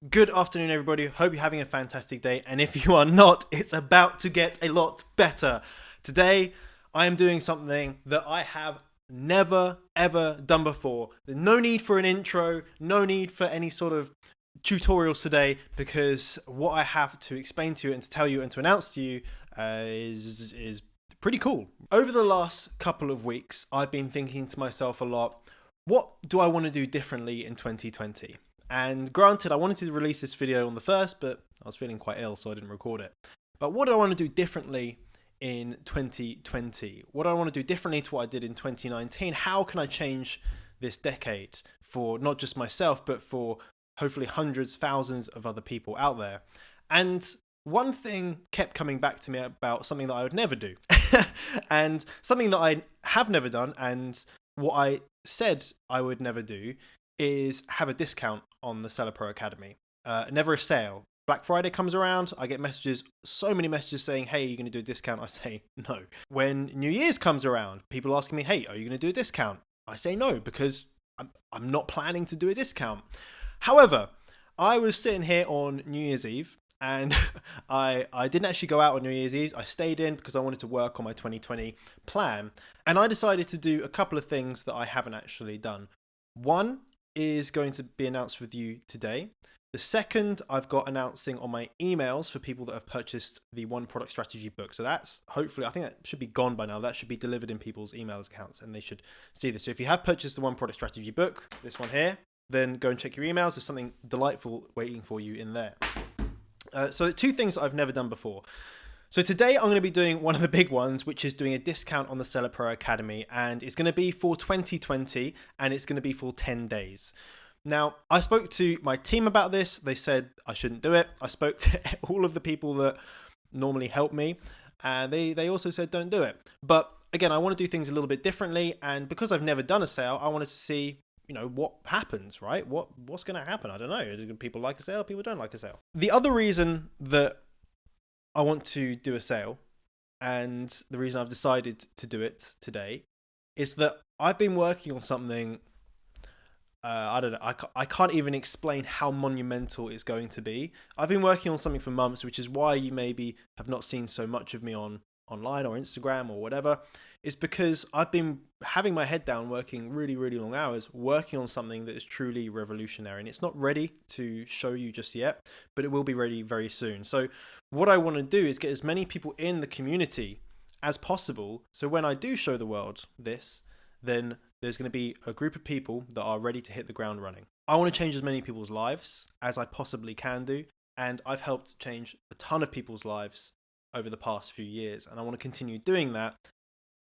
Good afternoon, everybody. Hope you're having a fantastic day. And if you are not, it's about to get a lot better. Today, I am doing something that I have never, ever done before. No need for an intro, no need for any sort of tutorials today, because what I have to explain to you and to tell you and to announce to you is pretty cool. Over the last couple of weeks, I've been thinking to myself a lot, what do I want to do differently in 2020? And granted, I wanted to release this video on the 1st, but I was feeling quite ill, so I didn't record it. But what do I want to do differently in 2020? What do I want to do differently to what I did in 2019? How can I change this decade for not just myself, but for hopefully hundreds, thousands of other people out there? And one thing kept coming back to me about something that I would never do. And something that I have never done, and what I said I would never do, is have a discount on the Seller Pro Academy. Never a sale. Black Friday comes around, I get messages, so many messages saying, hey, are you going to do a discount? I say no. When New Year's comes around, people asking me, hey, are you going to do a discount? I say no, because I'm not planning to do a discount. However, I was sitting here on New Year's Eve, and I didn't actually go out on New Year's Eve. I stayed in because I wanted to work on my 2020 plan. And I decided to do a couple of things that I haven't actually done. One is going to be announced with you today. The second, I've got announcing on my emails for people that have purchased the One Product Strategy book. So that's hopefully, I think that should be gone by now. That should be delivered in people's emails accounts and they should see this. So if you have purchased the One Product Strategy book, this one here, then go and check your emails. There's something delightful waiting for you in there. So two things that I've never done before. So today I'm going to be doing one of the big ones, which is doing a discount on the Seller Pro Academy, and it's going to be for 2020 and it's going to be for 10 days. Now, I spoke to my team about this. They said I shouldn't do it. I spoke to all of the people that normally help me, and they also said don't do it. But again, I want to do things a little bit differently, and because I've never done a sale, I wanted to see, you know, what happens, right? What's going to happen? I don't know. Do people like a sale? People don't like a sale. The other reason that I want to do a sale, and the reason I've decided to do it today, is that I've been working on something, I don't know, I can't even explain how monumental it's going to be. I've been working on something for months, which is why you maybe have not seen so much of me online or Instagram or whatever. It's because I've been having my head down, working really, really long hours, working on something that is truly revolutionary. And it's not ready to show you just yet, but it will be ready very soon. So what I want to do is get as many people in the community as possible. So when I do show the world this, then there's going to be a group of people that are ready to hit the ground running. I want to change as many people's lives as I possibly can do. And I've helped change a ton of people's lives over the past few years. And I want to continue doing that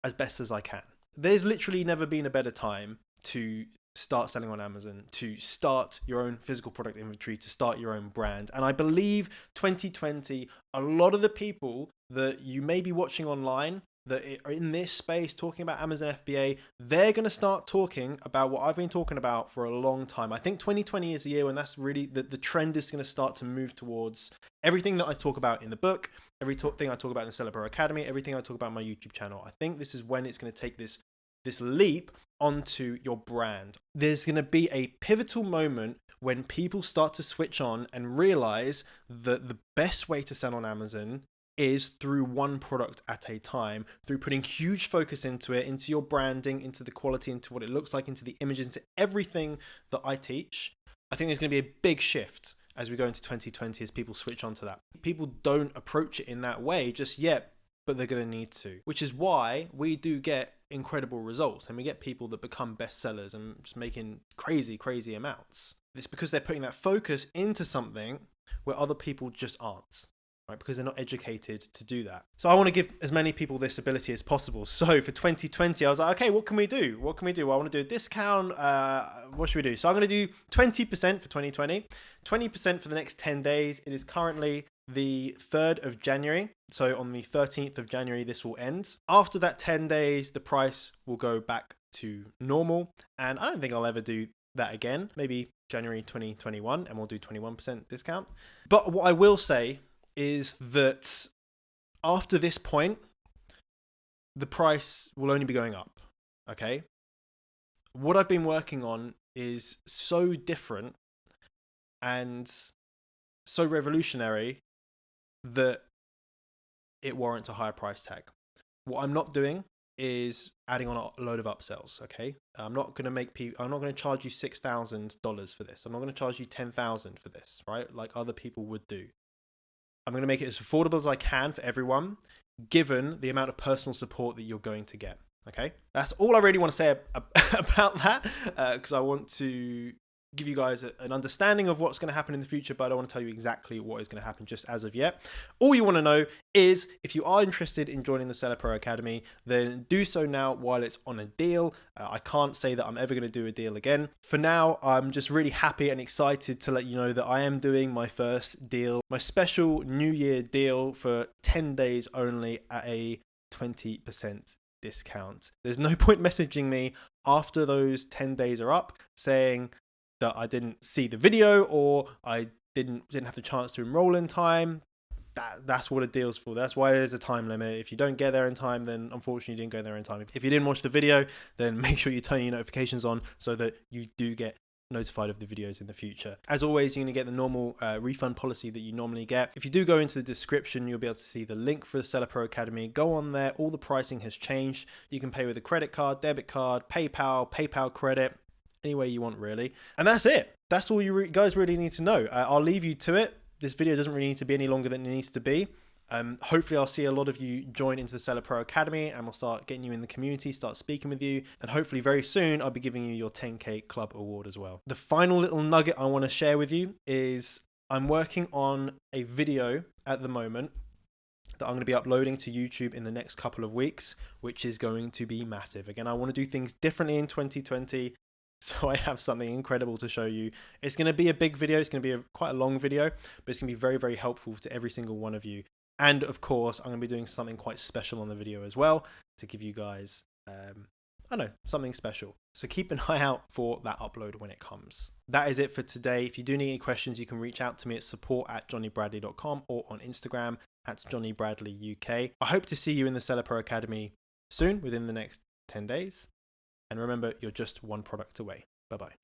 as best as I can. There's literally never been a better time to start selling on Amazon, to start your own physical product inventory, to start your own brand. And I believe 2020, a lot of the people that you may be watching online that are in this space talking about Amazon FBA, they're going to start talking about what I've been talking about for a long time. I think 2020 is the year when that's really the trend is going to start to move towards everything that I talk about in the book, everything I talk about in the Seller Pro Academy, everything I talk about on my YouTube channel. I think this is when it's going to take this leap onto your brand. There's going to be a pivotal moment when people start to switch on and realize that the best way to sell on Amazon is through one product at a time, through putting huge focus into it, into your branding, into the quality, into what it looks like, into the images, into everything that I teach. I think there's going to be a big shift as we go into 2020 as people switch on to that. People don't approach it in that way just yet, but they're going to need to, which is why we do get incredible results and we get people that become bestsellers and just making crazy, crazy amounts. It's because they're putting that focus into something where other people just aren't. Right, because they're not educated to do that. So I want to give as many people this ability as possible. So for 2020, I was like, okay, what can we do? What can we do? Well, I want to do a discount. What should we do? So I'm going to do 20% for 2020, 20% for the next 10 days. It is currently the 3rd of January. So on the 13th of January, this will end. After that 10 days, the price will go back to normal. And I don't think I'll ever do that again. Maybe January 2021, and we'll do 21% discount. But what I will say is that after this point, the price will only be going up, okay? What I've been working on is so different and so revolutionary that it warrants a higher price tag. What I'm not doing is adding on a load of upsells. Okay, I'm not going to charge you $6,000 for this. I'm not going to charge you $10,000 for this, right? Like other people would do. I'm going to make it as affordable as I can for everyone, given the amount of personal support that you're going to get. Okay, that's all I really want to say about that, because I want to give you guys an understanding of what's going to happen in the future, but I don't want to tell you exactly what is going to happen just as of yet. All you want to know is if you are interested in joining the Seller Pro Academy, then do so now while it's on a deal. I can't say that I'm ever going to do a deal again. For now, I'm just really happy and excited to let you know that I am doing my first deal, my special New Year deal for 10 days only at a 20% discount. There's no point messaging me after those 10 days are up saying that I didn't see the video or I didn't have the chance to enroll in time. That's what a deal's for. That's why there's a time limit. If you don't get there in time, then unfortunately you didn't go there in time. If you didn't watch the video, then make sure you turn your notifications on so that you do get notified of the videos in the future. As always, you're going to get the normal refund policy that you normally get. If you do go into the description, you'll be able to see the link for the Seller Pro Academy. Go on there. All the pricing has changed. You can pay with a credit card, debit card, PayPal credit, any way you want, really. And that's it. That's all you guys really need to know. I'll leave you to it. This video doesn't really need to be any longer than it needs to be. Hopefully I'll see a lot of you join into the Seller Pro Academy, and we'll start getting you in the community, start speaking with you, and hopefully very soon I'll be giving you your 10K Club Award as well. The final little nugget I want to share with you is I'm working on a video at the moment that I'm going to be uploading to YouTube in the next couple of weeks, which is going to be massive. Again, I want to do things differently in 2020. So I have something incredible to show you. It's going to be a big video. It's going to be quite a long video, but it's going to be very, very helpful to every single one of you. And of course, I'm going to be doing something quite special on the video as well to give you guys, something special. So keep an eye out for that upload when it comes. That is it for today. If you do need any questions, you can reach out to me at support@johnnybradley.com or on Instagram @JohnnyBradleyUK. I hope to see you in the Seller Pro Academy soon, within the next 10 days. And remember, you're just one product away. Bye-bye.